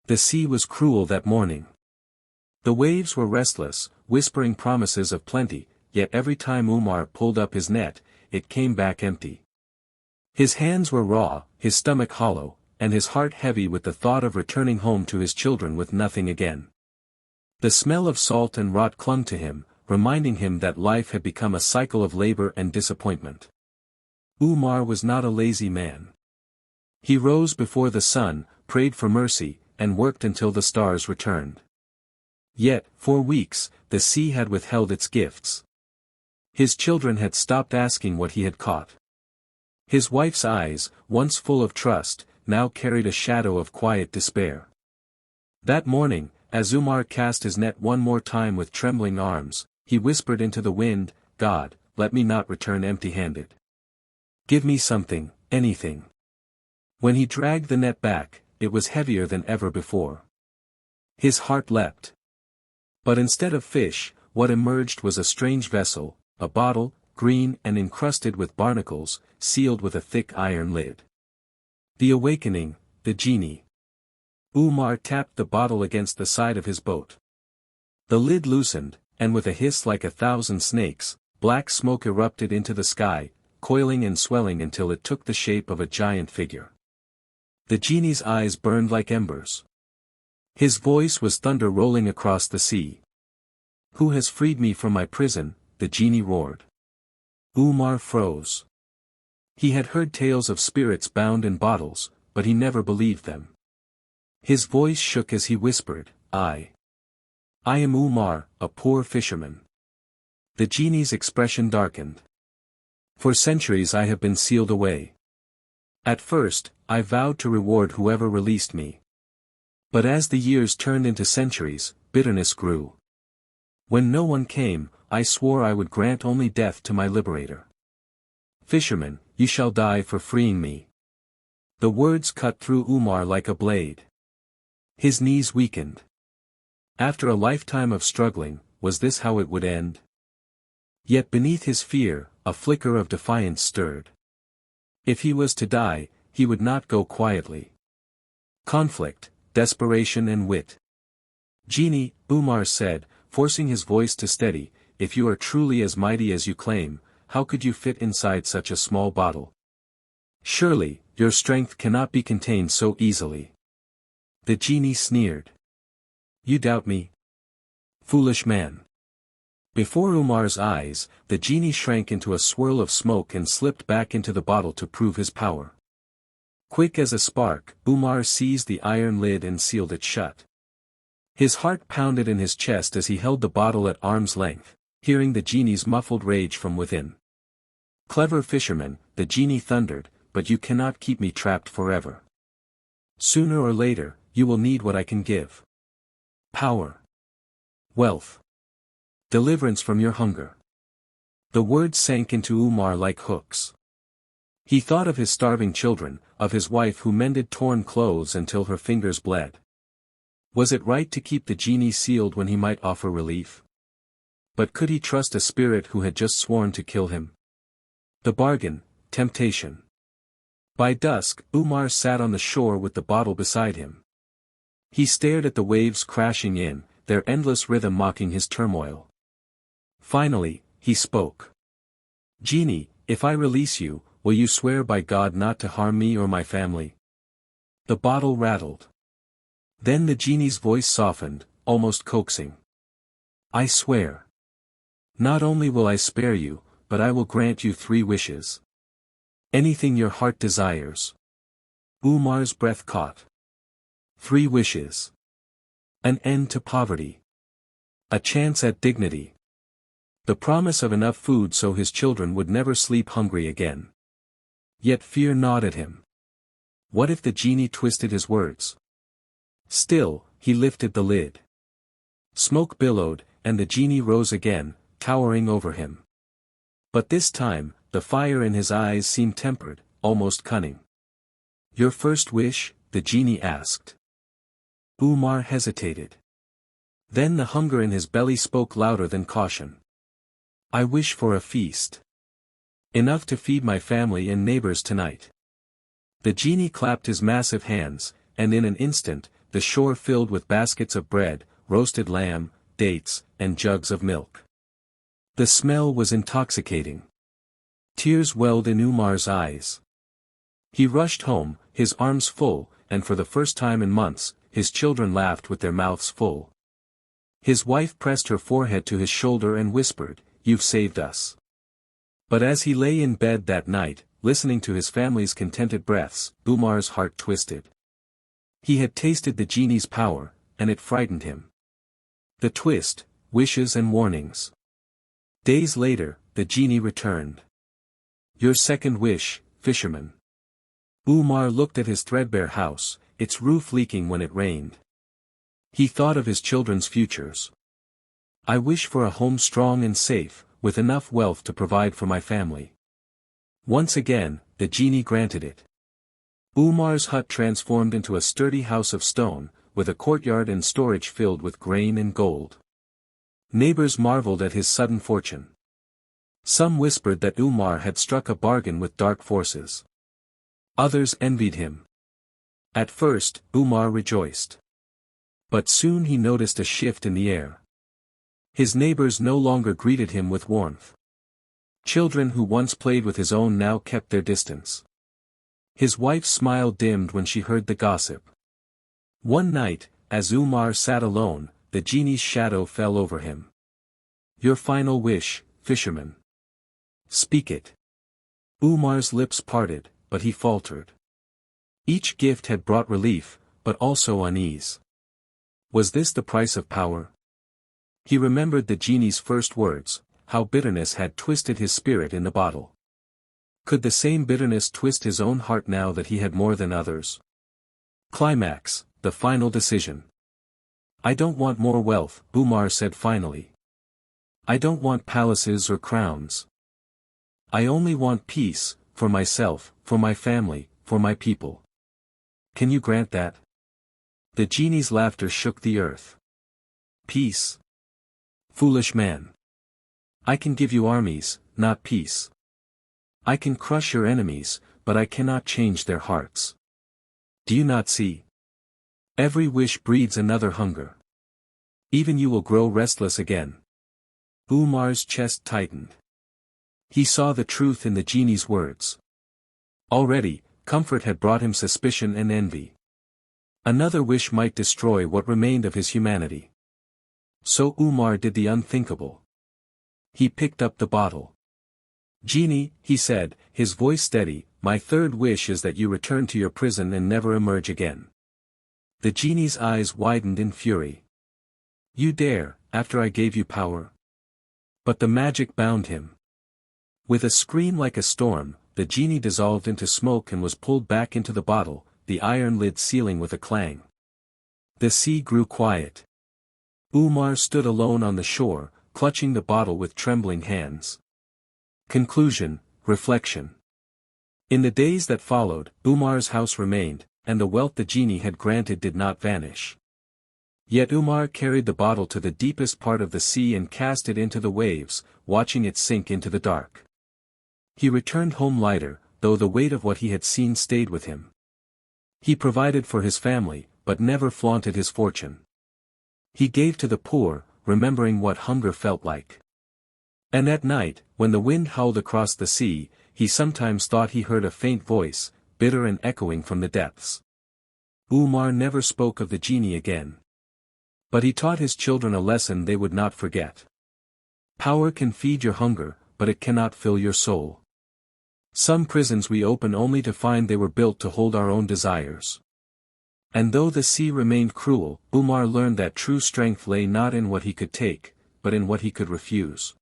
The sea was cruel that morning. The waves were restless, whispering promises of plenty, yet every time Umar pulled up his net, it came back empty. His hands were raw, his stomach hollow, and his heart heavy with the thought of returning home to his children with nothing again. The smell of salt and rot clung to him, reminding him that life had become a cycle of labor and disappointment. Umar was not a lazy man. He rose before the sun, prayed for mercy, and worked until the stars returned. Yet, for weeks, the sea had withheld its gifts. His children had stopped asking what he had caught. His wife's eyes, once full of trust, now carried a shadow of quiet despair. That morning, as Umar cast his net one more time with trembling arms, he whispered into the wind, "God, let me not return empty-handed. Give me something, anything." When he dragged the net back, it was heavier than ever before. His heart leapt. But instead of fish, what emerged was a strange vessel, a bottle, green and encrusted with barnacles, sealed with a thick iron lid. The awakening, the genie. Umar tapped the bottle against the side of his boat. The lid loosened, and with a hiss like 1,000 snakes, black smoke erupted into the sky, coiling and swelling until it took the shape of a giant figure. The genie's eyes burned like embers. His voice was thunder rolling across the sea. "Who has freed me from my prison?" the genie roared. Umar froze. He had heard tales of spirits bound in bottles, but he never believed them. His voice shook as he whispered, I am Umar, a poor fisherman." The genie's expression darkened. "For centuries I have been sealed away. At first, I vowed to reward whoever released me. But as the years turned into centuries, bitterness grew. When no one came, I swore I would grant only death to my liberator. Fisherman, you shall die for freeing me." The words cut through Umar like a blade. His knees weakened. After a lifetime of struggling, was this how it would end? Yet beneath his fear, a flicker of defiance stirred. If he was to die, he would not go quietly. Conflict, desperation and wit. "Genie," Umar said, forcing his voice to steady, "if you are truly as mighty as you claim, how could you fit inside such a small bottle? Surely, your strength cannot be contained so easily." The genie sneered. "You doubt me? Foolish man." Before Umar's eyes, the genie shrank into a swirl of smoke and slipped back into the bottle to prove his power. Quick as a spark, Umar seized the iron lid and sealed it shut. His heart pounded in his chest as he held the bottle at arm's length, hearing the genie's muffled rage from within. "Clever fisherman," the genie thundered, "but you cannot keep me trapped forever. Sooner or later, you will need what I can give. Power. Wealth. Deliverance from your hunger." The words sank into Umar like hooks. He thought of his starving children, of his wife who mended torn clothes until her fingers bled. Was it right to keep the genie sealed when he might offer relief? But could he trust a spirit who had just sworn to kill him? The bargain, temptation. By dusk, Umar sat on the shore with the bottle beside him. He stared at the waves crashing in, their endless rhythm mocking his turmoil. Finally, he spoke. "Genie, if I release you, will you swear by God not to harm me or my family?" The bottle rattled. Then the genie's voice softened, almost coaxing. "I swear. Not only will I spare you, but I will grant you 3 wishes. Anything your heart desires." Umar's breath caught. 3 wishes. An end to poverty. A chance at dignity. The promise of enough food so his children would never sleep hungry again. Yet fear gnawed at him. What if the genie twisted his words? Still, he lifted the lid. Smoke billowed, and the genie rose again, towering over him. But this time, the fire in his eyes seemed tempered, almost cunning. "Your first wish?" the genie asked. Umar hesitated. Then the hunger in his belly spoke louder than caution. "I wish for a feast. Enough to feed my family and neighbors tonight." The genie clapped his massive hands, and in an instant, the shore filled with baskets of bread, roasted lamb, dates, and jugs of milk. The smell was intoxicating. Tears welled in Umar's eyes. He rushed home, his arms full, and for the first time in months, his children laughed with their mouths full. His wife pressed her forehead to his shoulder and whispered, "You've saved us." But as he lay in bed that night, listening to his family's contented breaths, Umar's heart twisted. He had tasted the genie's power, and it frightened him. The twist, wishes and warnings. Days later, the genie returned. "Your second wish, fisherman." Umar looked at his threadbare house, its roof leaking when it rained. He thought of his children's futures. "I wish for a home strong and safe, with enough wealth to provide for my family." Once again, the genie granted it. Umar's hut transformed into a sturdy house of stone, with a courtyard and storage filled with grain and gold. Neighbors marveled at his sudden fortune. Some whispered that Umar had struck a bargain with dark forces. Others envied him. At first, Umar rejoiced. But soon he noticed a shift in the air. His neighbors no longer greeted him with warmth. Children who once played with his own now kept their distance. His wife's smile dimmed when she heard the gossip. One night, as Umar sat alone, the genie's shadow fell over him. "Your final wish, fisherman. Speak it." Umar's lips parted, but he faltered. Each gift had brought relief, but also unease. Was this the price of power? He remembered the genie's first words, how bitterness had twisted his spirit in the bottle. Could the same bitterness twist his own heart now that he had more than others? Climax, the final decision. "I don't want more wealth," Umar said finally. "I don't want palaces or crowns. I only want peace, for myself, for my family, for my people. Can you grant that?" The genie's laughter shook the earth. "Peace? Foolish man. I can give you armies, not peace. I can crush your enemies, but I cannot change their hearts. Do you not see? Every wish breeds another hunger. Even you will grow restless again." Umar's chest tightened. He saw the truth in the genie's words. Already, comfort had brought him suspicion and envy. Another wish might destroy what remained of his humanity. So Umar did the unthinkable. He picked up the bottle. "Genie," he said, his voice steady, "my third wish is that you return to your prison and never emerge again." The genie's eyes widened in fury. "You dare, after I gave you power?" But the magic bound him. With a scream like a storm, the genie dissolved into smoke and was pulled back into the bottle, the iron lid sealing with a clang. The sea grew quiet. Umar stood alone on the shore, clutching the bottle with trembling hands. Conclusion, reflection. In the days that followed, Umar's house remained, and the wealth the genie had granted did not vanish. Yet Umar carried the bottle to the deepest part of the sea and cast it into the waves, watching it sink into the dark. He returned home lighter, though the weight of what he had seen stayed with him. He provided for his family, but never flaunted his fortune. He gave to the poor, remembering what hunger felt like. And at night, when the wind howled across the sea, he sometimes thought he heard a faint voice, bitter and echoing from the depths. Umar never spoke of the genie again. But he taught his children a lesson they would not forget. Power can feed your hunger, but it cannot fill your soul. Some prisons we open only to find they were built to hold our own desires. And though the sea remained cruel, Umar learned that true strength lay not in what he could take, but in what he could refuse.